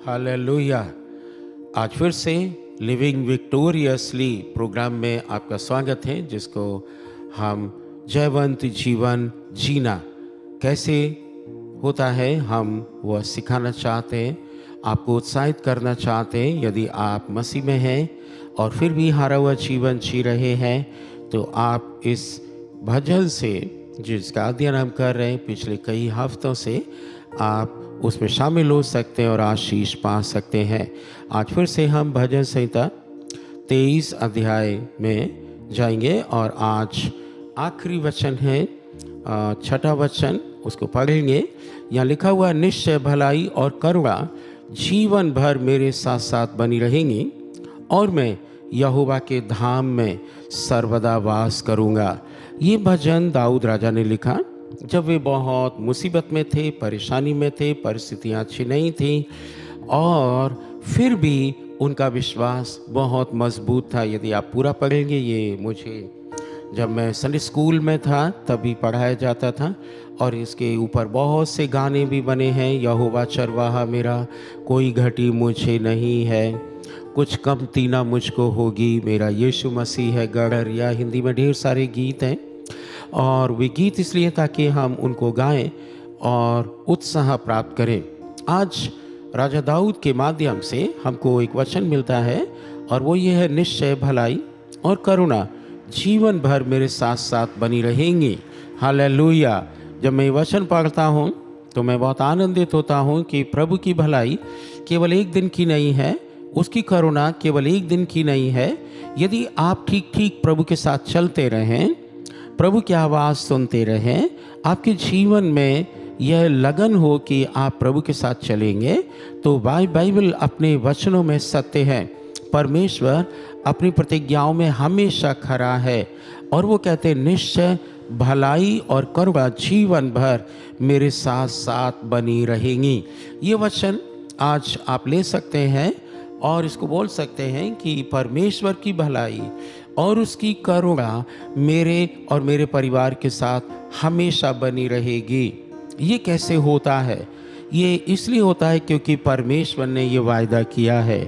Hallelujah. आज फिर से लिविंग विक्टोरियसली प्रोग्राम में आपका स्वागत है, जिसको हम जयवंत जीवन जीना कैसे होता है हम वह सिखाना चाहते हैं, आपको उत्साहित करना चाहते हैं। यदि आप मसीह में हैं और फिर भी हारा हुआ जीवन जी रहे हैं, तो आप इस भजन से जिसका अध्ययन हम कर रहे हैं पिछले कई हफ्तों से, आप उसमें शामिल हो सकते हैं और आशीष पा सकते हैं। आज फिर से हम भजन संहिता 23 अध्याय में जाएंगे और आज आखिरी वचन है, छठा वचन, उसको पढ़ेंगे। यहाँ लिखा हुआ, निश्चय भलाई और करुणा जीवन भर मेरे साथ साथ बनी रहेंगी और मैं यहोवा के धाम में सर्वदा वास करूँगा। ये भजन दाऊद राजा ने लिखा जब वे बहुत मुसीबत में थे, परेशानी में थे, परिस्थितियाँ अच्छी नहीं थी और फिर भी उनका विश्वास बहुत मजबूत था। यदि आप पूरा पढ़ेंगे, ये मुझे जब मैं संडे स्कूल में था तभी पढ़ाया जाता था और इसके ऊपर बहुत से गाने भी बने हैं। यहोवा चरवाहा मेरा, कोई घटी मुझे नहीं है, कुछ कमती ना मुझको होगी, मेरा यीशु मसीह है गढ़। या हिंदी में ढेर सारे गीत हैं और वे गीत इसलिए ताकि हम उनको गाएं और उत्साह प्राप्त करें। आज राजा दाऊद के माध्यम से हमको एक वचन मिलता है और वो ये है, निश्चय भलाई और करुणा जीवन भर मेरे साथ साथ बनी रहेंगी। हालेलुया। जब मैं वचन पढ़ता हूँ तो मैं बहुत आनंदित होता हूँ कि प्रभु की भलाई केवल एक दिन की नहीं है, उसकी करुणा केवल एक दिन की नहीं है। यदि आप ठीक ठीक प्रभु के साथ चलते रहें, प्रभु की आवाज़ सुनते रहें, आपके जीवन में यह लगन हो कि आप प्रभु के साथ चलेंगे, तो बाइबल अपने वचनों में सत्य है। परमेश्वर अपनी प्रतिज्ञाओं में हमेशा खरा है और वो कहते हैं, निश्चय भलाई और करुणा जीवन भर मेरे साथ साथ बनी रहेंगी। ये वचन आज आप ले सकते हैं और इसको बोल सकते हैं कि परमेश्वर की भलाई और उसकी करुणा मेरे और मेरे परिवार के साथ हमेशा बनी रहेगी। ये कैसे होता है? ये इसलिए होता है क्योंकि परमेश्वर ने ये वायदा किया है।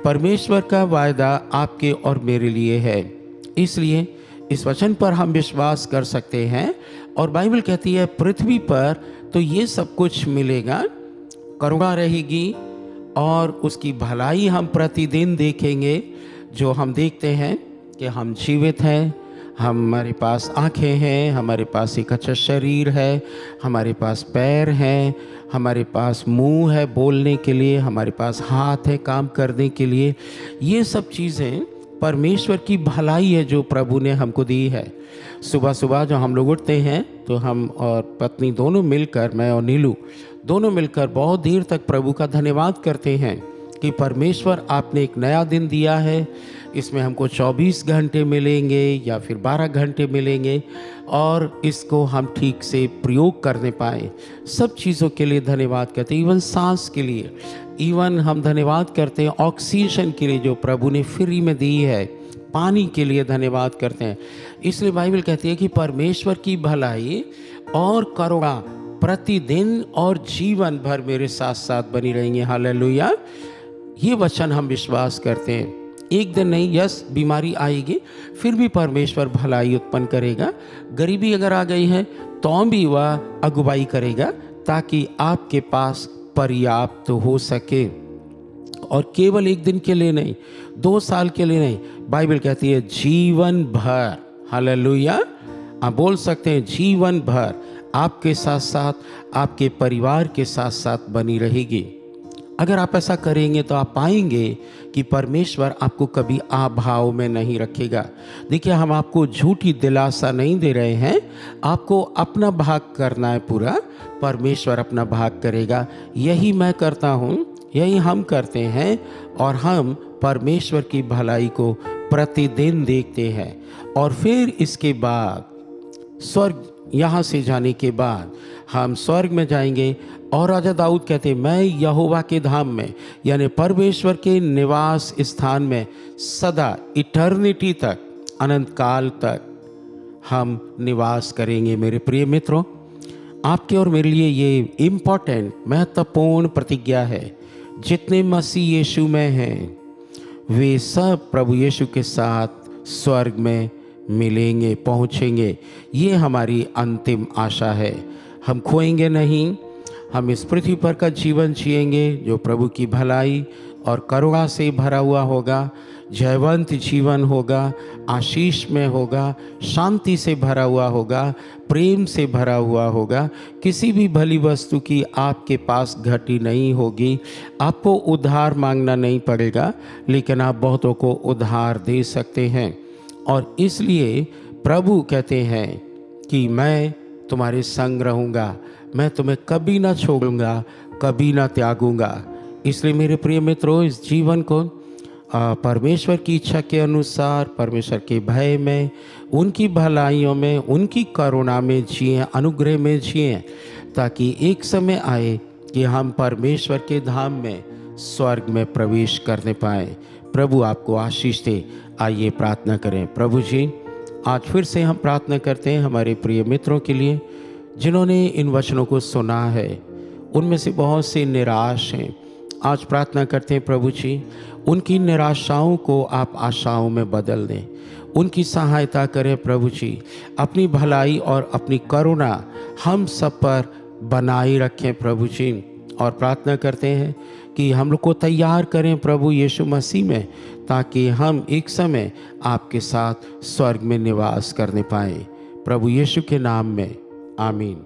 परमेश्वर का वायदा आपके और मेरे लिए है, इसलिए इस वचन पर हम विश्वास कर सकते हैं। और बाइबल कहती है, पृथ्वी पर तो ये सब कुछ मिलेगा, करुणा रहेगी और उसकी भलाई हम प्रतिदिन देखेंगे। जो हम देखते हैं कि हम जीवित हैं, हमारे पास आँखें हैं, हमारे पास एक अच्छा शरीर है, हमारे पास पैर हैं, हमारे पास मुंह है बोलने के लिए, हमारे पास हाथ है काम करने के लिए। ये सब चीज़ें परमेश्वर की भलाई है जो प्रभु ने हमको दी है। सुबह सुबह जो हम लोग उठते हैं तो हम और पत्नी दोनों मिलकर, मैं और नीलू दोनों मिलकर बहुत देर तक प्रभु का धन्यवाद करते हैं कि परमेश्वर आपने एक नया दिन दिया है, इसमें हमको 24 घंटे मिलेंगे या फिर 12 घंटे मिलेंगे और इसको हम ठीक से प्रयोग करने पाएँ। सब चीज़ों के लिए धन्यवाद करते हैं, इवन सांस के लिए, इवन हम धन्यवाद करते हैं ऑक्सीजन के लिए जो प्रभु ने फ्री में दी है, पानी के लिए धन्यवाद करते हैं। इसलिए बाइबल कहती है कि परमेश्वर की भलाई और करुणा प्रतिदिन और जीवन भर मेरे साथ साथ बनी रहेंगी। हालेलुया। ये वचन हम विश्वास करते हैं। एक दिन नहीं, यस बीमारी आएगी, फिर भी परमेश्वर भलाई उत्पन्न करेगा। गरीबी अगर आ गई है तो भी वह अगुवाई करेगा ताकि आपके पास पर्याप्त हो सके। और केवल एक दिन के लिए नहीं, 2 साल के लिए नहीं, बाइबल कहती है जीवन भर। हालेलुया। आप बोल सकते हैं, जीवन भर आपके साथ साथ, आपके परिवार के साथ साथ बनी रहेगी। अगर आप ऐसा करेंगे तो आप पाएंगे कि परमेश्वर आपको कभी अभाव में नहीं रखेगा। देखिए, हम आपको झूठी दिलासा नहीं दे रहे हैं, आपको अपना भाग करना है पूरा, परमेश्वर अपना भाग करेगा। यही मैं करता हूँ, यही हम करते हैं और हम परमेश्वर की भलाई को प्रतिदिन देखते हैं। और फिर इसके बाद स्वर्ग, यहाँ से जाने के बाद हम स्वर्ग में जाएंगे और राजा दाऊद कहते हैं, मैं यहोवा के धाम में, यानी परमेश्वर के निवास स्थान में सदा, इटर्निटी तक, अनंत काल तक हम निवास करेंगे। मेरे प्रिय मित्रों, आपके और मेरे लिए ये इम्पोर्टेंट, महत्वपूर्ण प्रतिज्ञा है जितने मसीह यीशु में हैं वे सब प्रभु यीशु के साथ स्वर्ग में मिलेंगे, पहुँचेंगे। ये हमारी अंतिम आशा है। हम खोएंगे नहीं, हम इस पृथ्वी पर का जीवन जिएंगे जो प्रभु की भलाई और करुणा से भरा हुआ होगा, जयवंत जीवन होगा, आशीष में होगा, शांति से भरा हुआ होगा, प्रेम से भरा हुआ होगा। किसी भी भली वस्तु की आपके पास घटी नहीं होगी। आपको उधार मांगना नहीं पड़ेगा, लेकिन आप बहुतों को उधार दे सकते हैं। और इसलिए प्रभु कहते हैं कि मैं तुम्हारे संग रहूँगा, मैं तुम्हें कभी ना छोड़ूंगा, कभी ना त्यागूंगा। इसलिए मेरे प्रिय मित्रों, इस जीवन को परमेश्वर की इच्छा के अनुसार, परमेश्वर के भय में, उनकी भलाइयों में, उनकी करुणा में जिएं, अनुग्रह में जिएं, ताकि एक समय आए कि हम परमेश्वर के धाम में, स्वर्ग में प्रवेश करने पाएं। प्रभु आपको आशीष दे। आइए प्रार्थना करें। प्रभु जी, आज फिर से हम प्रार्थना करते हैं हमारे प्रिय मित्रों के लिए जिन्होंने इन वचनों को सुना है। उनमें से बहुत से निराश हैं। आज प्रार्थना करते हैं प्रभु जी, उनकी निराशाओं को आप आशाओं में बदल दें, उनकी सहायता करें प्रभु जी। अपनी भलाई और अपनी करुणा हम सब पर बनाए रखें प्रभु जी। और प्रार्थना करते हैं कि हम लोग को तैयार करें प्रभु यीशु मसीह में, ताकि हम एक समय आपके साथ स्वर्ग में निवास करने पाएं। प्रभु यीशु के नाम में आमीन।